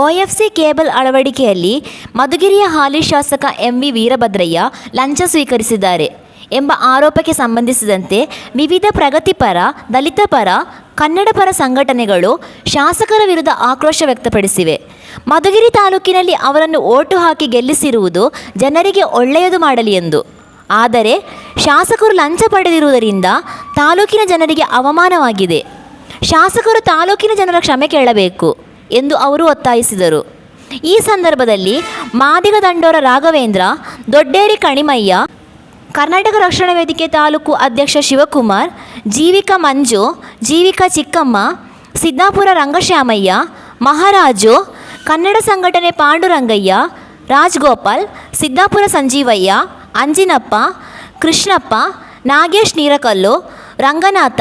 OFC cable ಅಳವಡಿಕೆಯಲ್ಲಿ ಮಧುಗಿರಿಯ ಹಾಲಿ ಶಾಸಕ MV Veerabhadraiah ಲಂಚ ಸ್ವೀಕರಿಸಿದ್ದಾರೆ ಎಂಬ ಆರೋಪಕ್ಕೆ ಸಂಬಂಧಿಸಿದಂತೆ ವಿವಿಧ ಪ್ರಗತಿಪರ, ದಲಿತ ಪರ, ಕನ್ನಡ ಪರ ಸಂಘಟನೆಗಳು ಶಾಸಕರ ವಿರುದ್ಧ ಆಕ್ರೋಶ ವ್ಯಕ್ತಪಡಿಸಿವೆ. ಮಧುಗಿರಿ ತಾಲೂಕಿನಲ್ಲಿ ಅವರನ್ನು ಓಟು ಹಾಕಿ ಗೆಲ್ಲಿಸಿರುವುದು ಜನರಿಗೆ ಒಳ್ಳೆಯದು ಮಾಡಲಿ ಎಂದು. ಆದರೆ ಶಾಸಕರು ಲಂಚ ಪಡೆದಿರುವುದರಿಂದ ತಾಲೂಕಿನ ಜನರಿಗೆ ಅವಮಾನವಾಗಿದೆ. ಶಾಸಕರು ತಾಲೂಕಿನ ಜನರ ಕ್ಷಮೆ ಕೇಳಬೇಕು ಎಂದು ಅವರು ಒತ್ತಾಯಿಸಿದರು. ಈ ಸಂದರ್ಭದಲ್ಲಿ ಮಾದಿಗ ದಂಡೋರ ರಾಘವೇಂದ್ರ, ದೊಡ್ಡೇರಿ ಕಣಿಮಯ್ಯ, ಕರ್ನಾಟಕ ರಕ್ಷಣಾ ವೇದಿಕೆ ತಾಲೂಕು ಅಧ್ಯಕ್ಷ ಶಿವಕುಮಾರ್, ಜೀವಿಕಾ ಮಂಜು, ಜೀವಿಕಾ ಚಿಕ್ಕಮ್ಮ, ಸಿದ್ದಾಪುರ ರಂಗಶ್ಯಾಮಯ್ಯ, ಮಹಾರಾಜು, ಕನ್ನಡ ಸಂಘಟನೆ ಪಾಂಡುರಂಗಯ್ಯ, ರಾಜ್ಗೋಪಾಲ್, ಸಿದ್ದಾಪುರ ಸಂಜೀವಯ್ಯ, ಅಂಜಿನಪ್ಪ, ಕೃಷ್ಣಪ್ಪ, ನಾಗೇಶ್ ನೀರಕಲ್ಲು, ರಂಗನಾಥ,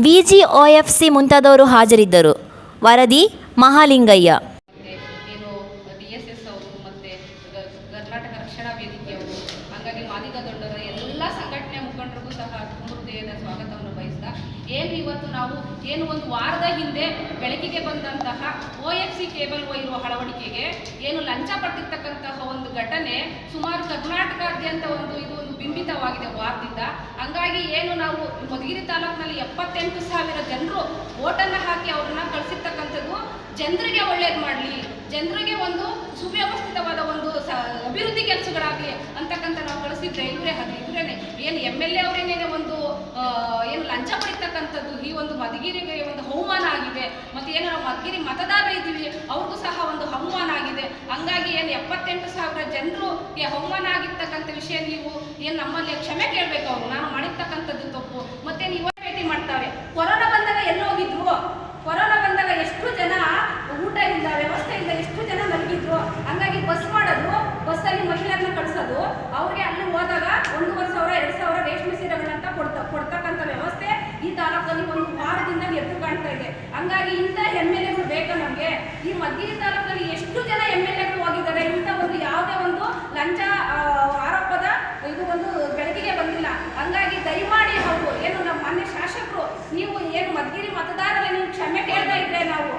VGOFC ಮುಂತಾದವರು ಹಾಜರಿದ್ದರು. ವರದಿ ಮಹಾಲಿಂಗಯ್ಯ. ಏನು DSS ಅವರು ಮತ್ತು ಕರ್ನಾಟಕ ರಕ್ಷಣಾ ವೇದಿಕೆಯವರು, ಹಾಗಾಗಿ ಮಾದಿಗ ದೊಡ್ಡರ ಎಲ್ಲ ಸಂಘಟನೆ ಮುಖಂಡರಿಗೂ ಸಹ ಹೃದಯದ ಸ್ವಾಗತವನ್ನು ಬಯಸ್ತಾ, ಏನು ಇವತ್ತು ನಾವು ಒಂದು ವಾರದ ಹಿಂದೆ ಬೆಳಕಿಗೆ ಬಂದಂತಹ OFC ಕೇಬಲ್ ಇರುವ ಅಳವಡಿಕೆಗೆ ಏನು ಲಂಚ ಪಡೆದಿರ್ತಕ್ಕಂತಹ ಒಂದು ಘಟನೆ ಸುಮಾರು ಕರ್ನಾಟಕಾದ್ಯಂತ ಇದು ಬಿಂಬಿತವಾಗಿದೆ ವಾರದಿಂದ. ಹಂಗಾಗಿ ನಾವು ಮಧುಗಿರಿ ತಾಲೂಕಿನಲ್ಲಿ 78,000 ಜನರು ಓಟನ್ನು ಹಾಕಿ ಅವ್ರನ್ನ ಕಳಿಸಿರ್ತಕ್ಕಂಥದ್ದು ಜನರಿಗೆ ಒಳ್ಳೇದು ಮಾಡಲಿ, ಜನರಿಗೆ ಒಂದು ಸುವ್ಯವಸ್ಥಿತವಾದ ಅಭಿವೃದ್ಧಿ ಕೆಲಸಗಳಾಗಲಿ ಅಂತಕ್ಕಂಥ ನಾವು ಕಳಿಸಿದ್ರೆ ಇವರೇ MLA ಅವರೇನೇ ಲಂಚ ಪಡಿತಕ್ಕಂಥದ್ದು ಈ ಮಧುಗಿರಿಗೆ ಅವಮಾನ ಆಗಿದೆ. ಮತ್ತು ನಾವು ಮಧುಗಿರಿ ಮತದಾರರು ಇದ್ದೀವಿ, ಅವ್ರಿಗೂ ಸಹ ಅವಮಾನ ಆಗಿದೆ. ಹಂಗಾಗಿ 78,000 ಜನರಿಗೆ ಅವಮಾನ ಆಗಿರ್ತಕ್ಕಂಥ ವಿಷಯ ನೀವು ನಮ್ಮಲ್ಲಿ ಕ್ಷಮೆ ಕೇಳಬೇಕು. ಅವರು ನಾನು ಮಾಡಿರ್ತಕ್ಕಂಥದ್ದು ತಪ್ಪು. ಮತ್ತೆ ನೀವು ಭೇಟಿ ಮಾಡ್ತಾರೆ. ಕೊರೋನಾ ಬಂದಾಗ ಎಲ್ಲೋಗಿದ್ರು? ಕೊರೋನಾ ಬಂದಾಗ ಎಷ್ಟು ಜನ ಊಟ ಇಲ್ಲ, ವ್ಯವಸ್ಥೆ ಇಲ್ಲ, ಎಷ್ಟು ಜನ ಮಲಗಿದ್ರು. ಹಂಗಾಗಿ ಬಸ್ ಮಾಡೋದು, ಬಸ್ಸಲ್ಲಿ ಮಹಿಳೆಯರನ್ನ ಕಳಿಸೋದು, ಅವ್ರಿಗೆ ಅಲ್ಲಿ ಹೋದಾಗ 1,500, 2,000 ರೇಷ್ಮೆ ಸೀರೆಗಳಂತ ಕೊಡ್ತಕ್ಕಂಥ ವ್ಯವಸ್ಥೆ ಈ ತಾಲೂಕಲ್ಲಿ ವಾರದಿಂದ ಎದ್ದು ಕಾಣ್ತಾ ಇದೆ. ಹಂಗಾಗಿ ಇಂಥ MLAಗಳು ಬೇಕಾ ನಮಗೆ? ಈ ಮಧುಗಿರಿ ತಾಲೂಕಲ್ಲಿ ಎಷ್ಟು ಜನ MLAಗಳು ಹೋಗಿದ್ದಾರೆ? ಇಂಥ ಯಾವುದೇ ಲಂಚ ಆರೋಪದ ಬೆಳಕಿಗೆ ಬಂದಿಲ್ಲ. ಹಂಗಾಗಿ ದಯಮಾಡಿ ಅವರು ನಮ್ಮ ಮಾನ್ಯ ಶಾಸಕರು ನೀವು ಮಧುಗಿರಿ ಮತದಾರರಲ್ಲಿ ನೀವು ಕ್ಷಮೆ ಕೇಳ್ತಾ ಇದ್ರೆ ನಾವು